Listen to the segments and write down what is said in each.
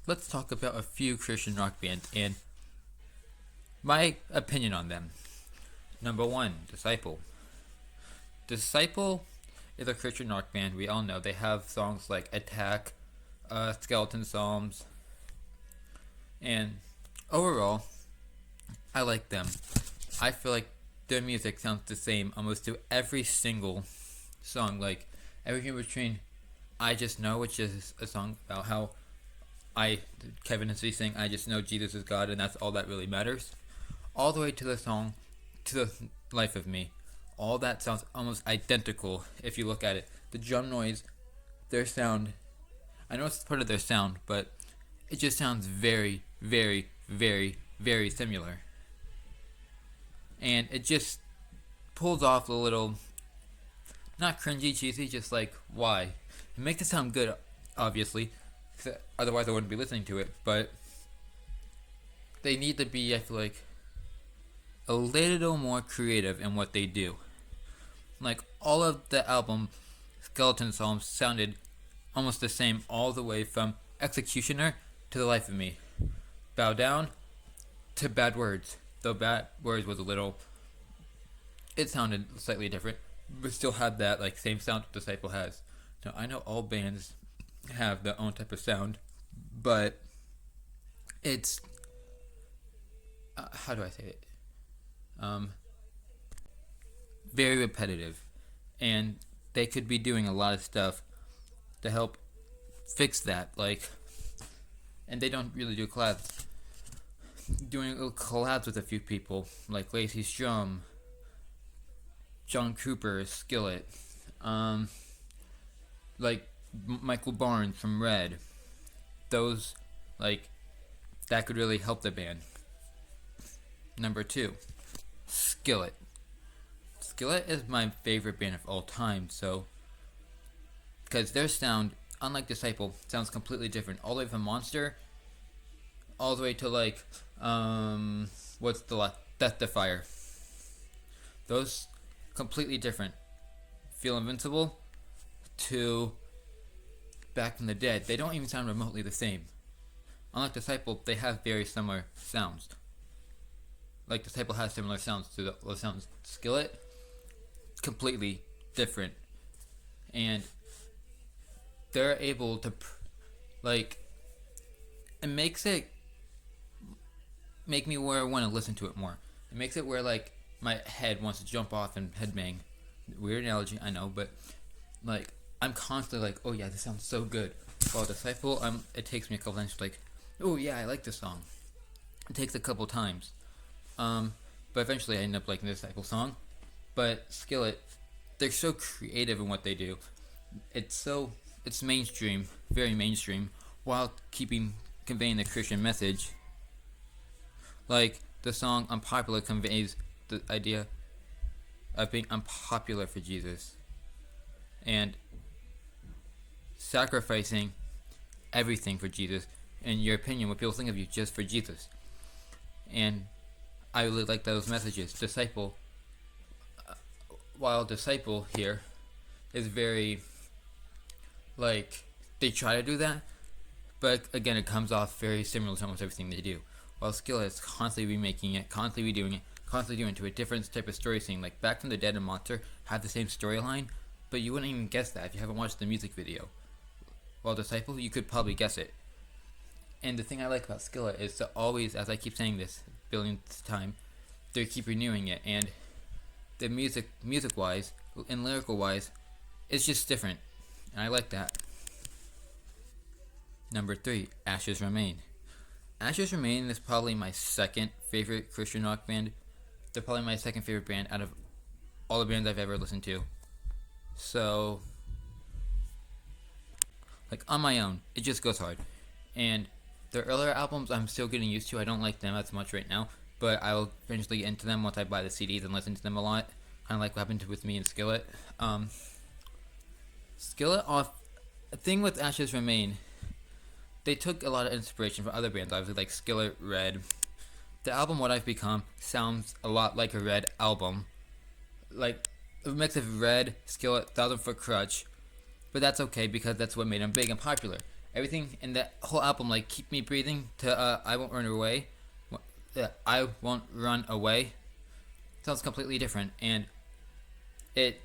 let's talk about a few Christian rock bands and my opinion on them. Number one, Disciple. Disciple is a Christian rock band. We all know they have songs like Attack, Skeleton Psalms, and overall, I like them. I feel like their music sounds the same almost to every single song. Like everything between I Just Know, which is a song about how Kevin is saying, I just know Jesus is God and that's all that really matters, all the way to the song, to the Life of Me. All that sounds almost identical if you look at it. The drum noise, their sound, I know it's part of their sound, but it just sounds very, very, very, very similar. And it just pulls off a little, not cringy, cheesy, just like, why? It makes it sound good, obviously, otherwise I wouldn't be listening to it, but they need to be, I feel like, a little more creative in what they do. Like, all of the album Skeleton Psalms sounded almost the same all the way from Executioner to The Life of Me. Bow Down to Bad Words. Though Bad Words was a little, it sounded slightly different, but still had that like same sound Disciple has. Now I know all bands have their own type of sound, but it's how do I say it? Very repetitive, and they could be doing a lot of stuff to help fix that. Like, and they don't really do collabs. Doing little collabs with a few people like Lacey Strum, John Cooper, Skillet, like Michael Barnes from Red. Those, like, that could really help the band. Number two, Skillet. Skillet is my favorite band of all time, so because their sound, unlike Disciple, sounds completely different. All the way from Monster, all the way to like, what's the last? Death Defier. Those completely different. Feel Invincible to Back from the Dead. They don't even sound remotely the same. Unlike Disciple, they have very similar sounds. Like Disciple has similar sounds to the sounds. Skillet, completely different, and they're able to like, it makes it make me where I want to listen to it more. It makes it where like my head wants to jump off and headbang. Weird analogy, I know, but like I'm constantly like, oh yeah, this sounds so good. While Disciple, it takes me a couple times to like, oh yeah, I like this song. It takes a couple times, but eventually I end up liking the Disciple song. But Skillet, they're so creative in what they do. It's mainstream, very mainstream, while conveying the Christian message. Like the song "Unpopular" conveys the idea of being unpopular for Jesus and sacrificing everything for Jesus. In your opinion, what people think of you, just for Jesus. And I really like those messages. Disciple, while Disciple here is very, like, they try to do that, but again, it comes off very similar to almost everything they do. While Skillet is constantly remaking it, constantly redoing it, constantly doing it to a different type of story scene. Like Back from the Dead and Monster have the same storyline, but you wouldn't even guess that if you haven't watched the music video. While Disciple, you could probably guess it. And the thing I like about Skillet is to always, as I keep saying this billionth time, they keep renewing it, and the music-wise and lyrical-wise, it's just different, and I like that. Number 3, Ashes Remain. Ashes Remain is probably my second favorite Christian rock band. They're probably my second favorite band out of all the bands I've ever listened to. So, like, on my own, it just goes hard. And their earlier albums I'm still getting used to. I don't like them as much right now, but I'll eventually get into them once I buy the CDs and listen to them a lot. Kind of like what happened with me and Skillet. Skillet the thing with Ashes Remain, they took a lot of inspiration from other bands, obviously, like Skillet, Red. The album What I've Become sounds a lot like a Red album. Like, a mix of Red, Skillet, 1,000 Foot Crutch. But that's okay because that's what made them big and popular. everything in that whole album, like Keep Me Breathing to I Won't Run Away, I Won't Run Away, sounds completely different, and it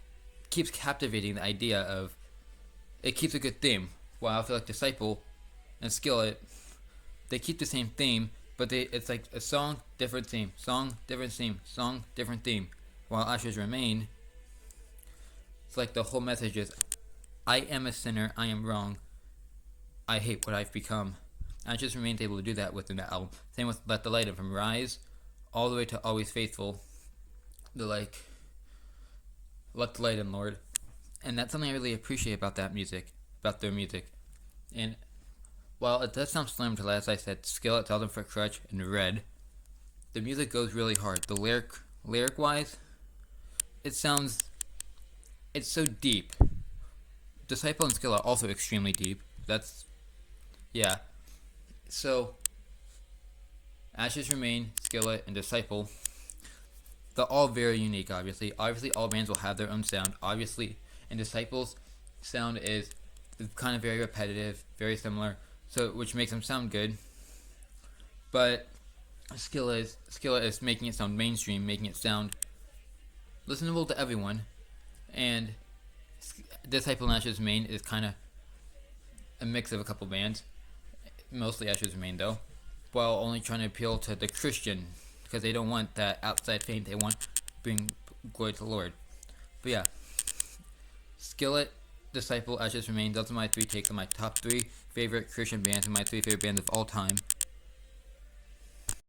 keeps captivating the idea of, it keeps a good theme. While I feel like Disciple and Skillet, they keep the same theme, but it's like a song, different theme, song, different theme, song, different theme. While Ashes Remain, it's like the whole message is, I am a sinner, I am wrong, I hate what I've become. Ashes Remain's able to do that within the album. Same with Let the Light In, from Rise all the way to Always Faithful. The like, let the light in, Lord. And that's something I really appreciate about that music, about their music. And while it does sound similar to, as I said, Skillet, Tell Them for Crutch, and Red, the music goes really hard. The lyric wise, it's so deep. Disciple and Skillet are also extremely deep. Yeah. So, Ashes Remain, Skillet, and Disciple, they're all very unique, obviously. Obviously, all bands will have their own sound. Obviously, and Disciples' sound is kind of very repetitive, very similar, so which makes them sound good. But Skillet is making it sound mainstream, making it sound listenable to everyone. And Disciple and Ashes Remain is kind of a mix of a couple bands, mostly Ashes Remain though, while only trying to appeal to the Christian, because they don't want that outside fame. They want to bring glory to the Lord. But yeah, Skillet, Disciple, Ashes Remain, those are my three takes on my top 3 favorite Christian bands and my 3 favorite bands of all time.